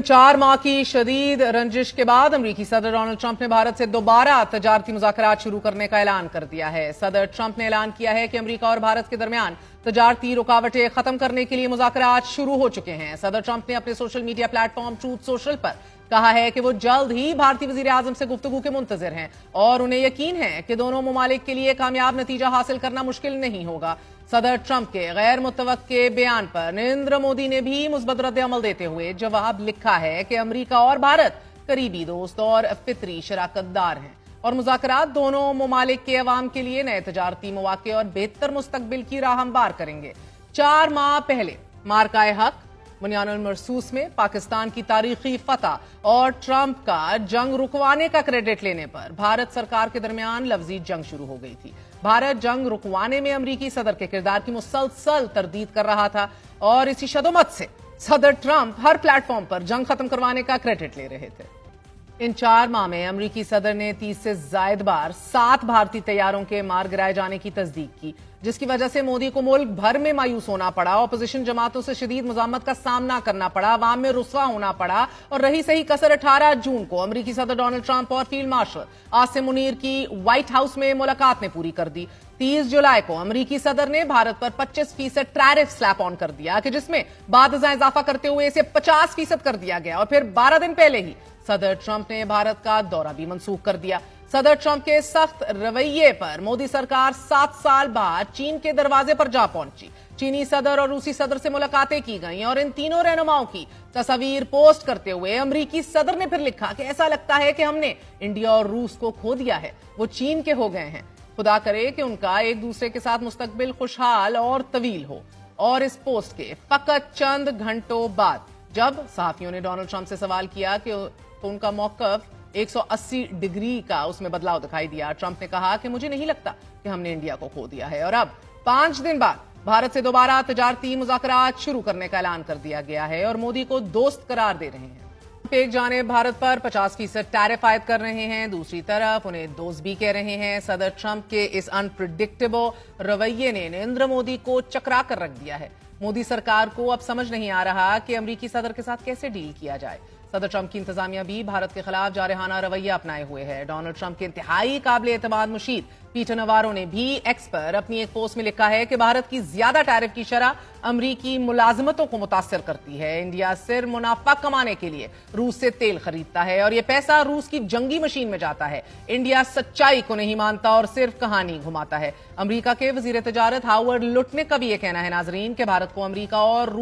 4 माह की शदीद रंजिश के बाद अमरीकी सदर डोनाल्ड ट्रंप ने भारत से दोबारा तजारती मुज़ाकरात शुरू करने का ऐलान कर दिया है। सदर ट्रंप ने ऐलान किया है कि अमरीका और भारत के दरमियान तजारती रुकावटें खत्म करने के लिए मुज़ाकरात शुरू हो चुके हैं। सदर ट्रंप ने अपने social media platform truth social पर कहा है कि वो जल्द ही भारतीय वजीर आजम से गुफ्तगू के मुंतजिर हैं और उन्हें यकीन है कि दोनों ममालिक के लिए कामयाब नतीजा हासिल करना मुश्किल नहीं होगा। सदर ट्रंप के गैर मुतवक्के बयान पर नरेंद्र मोदी ने भी मुस्बत रद्द-ए-अमल देते हुए जवाब लिखा है कि अमरीका और भारत करीबी दोस्त और फितरी शराकतदार हैं और मुज़ाकरात दोनों ममालिक के अवाम के लिए नए तजारती मौके और बेहतर मुस्तकबिल की राह हमवार करेंगे। 4 माह पहले मार्का-ए-हक बुनियानुल मरसूस में पाकिस्तान की तारीखी फतह और ट्रंप का जंग रुकवाने का क्रेडिट लेने पर भारत सरकार के दरमियान लफ्जी जंग शुरू हो गई थी। भारत जंग रुकवाने में अमरीकी सदर के किरदार की मुसलसल तरदीद कर रहा था और इसी शदोमत से सदर ट्रंप हर प्लेटफॉर्म पर जंग खत्म करवाने का क्रेडिट ले रहे थे। इन 4 माह में अमरीकी सदर ने 30 से जायद बार 7 भारतीय तैयारों के मार गिराए जाने की तस्दीक की, जिसकी वजह से मोदी को मुल्क भर में मायूस होना पड़ा, अपोजिशन जमातों से शदीद मुजामत का सामना करना पड़ा, अवाम में रुस्वा होना पड़ा और रही सही कसर 18 जून को अमरीकी सदर डोनाल्ड ट्रंप और फील्ड मार्शल आसिम मुनीर की व्हाइट हाउस में मुलाकात ने पूरी कर दी। 30 जुलाई को अमरीकी सदर ने भारत पर 25% टैरिफ स्लैप ऑन कर दिया कि जिसमें बाद इजाफा करते हुए इसे 50% कर दिया गया और फिर 12 दिन पहले ही सदर ट्रंप ने भारत का दौरा भी मंसूख कर दिया। सदर ट्रंप के सख्त रवैये पर मोदी सरकार 7 साल बाद चीन के दरवाजे पर जा पहुंची। चीनी सदर और रूसी सदर से मुलाकातें की गईं और इन तीनों रहनुमाओं की तस्वीर पोस्ट करते हुए अमरीकी सदर ने फिर लिखा कि ऐसा लगता है कि हमने इंडिया और रूस को खो दिया है, वो चीन के हो गए हैं। खुदा करे कि उनका एक दूसरे के साथ मुस्तकबिल खुशहाल और तवील हो। और इस पोस्ट के फकत चंद घंटों बाद जब सहाफियों ने डोनाल्ड ट्रंप से सवाल किया कि तो उनका मौकफ 180 डिग्री का उसमें बदलाव दिखाई दिया। ट्रंप ने कहा कि मुझे नहीं लगता कि हमने इंडिया को खो दिया है और अब 5 दिन बाद भारत से दोबारा तजारती मुज़ाकरात शुरू करने का ऐलान कर दिया गया है और मोदी को दोस्त करार दे रहे हैं। एक जानिब भारत पर 50% टैरिफ आयद कर रहे हैं, दूसरी तरफ उन्हें दोस्त भी कह रहे हैं। सदर ट्रंप के इस अनप्रिडिक्टेबल रवैये ने नरेंद्र मोदी को चकरा कर रख दिया है। मोदी सरकार को अब समझ नहीं आ रहा कि अमरीकी सदर के साथ कैसे डील किया जाए। सदर ट्रंप की इंतजामिया भी भारत के खिलाफ जारहाना रवैया अपनाए हुए है। डोनाल्ड ट्रंप के इंतहाई काबिल एतमाद मुशीर पीटर नवारो ने भी एक्स पर अपनी एक पोस्ट में लिखा है कि भारत की ज्यादा टैरिफ की शरह अमरीकी मुलाजमतों को मुतासर करती है। इंडिया सिर्फ मुनाफा कमाने के लिए रूस से तेल खरीदता है और यह पैसा रूस की जंगी मशीन में जाता है। इंडिया सच्चाई को नहीं मानता और सिर्फ कहानी घुमाता है। अमरीका के वजीर तजारत हावर्ड लुट ने का भी यह कहना है नाजरीन कि भारत को अमरीका और रूस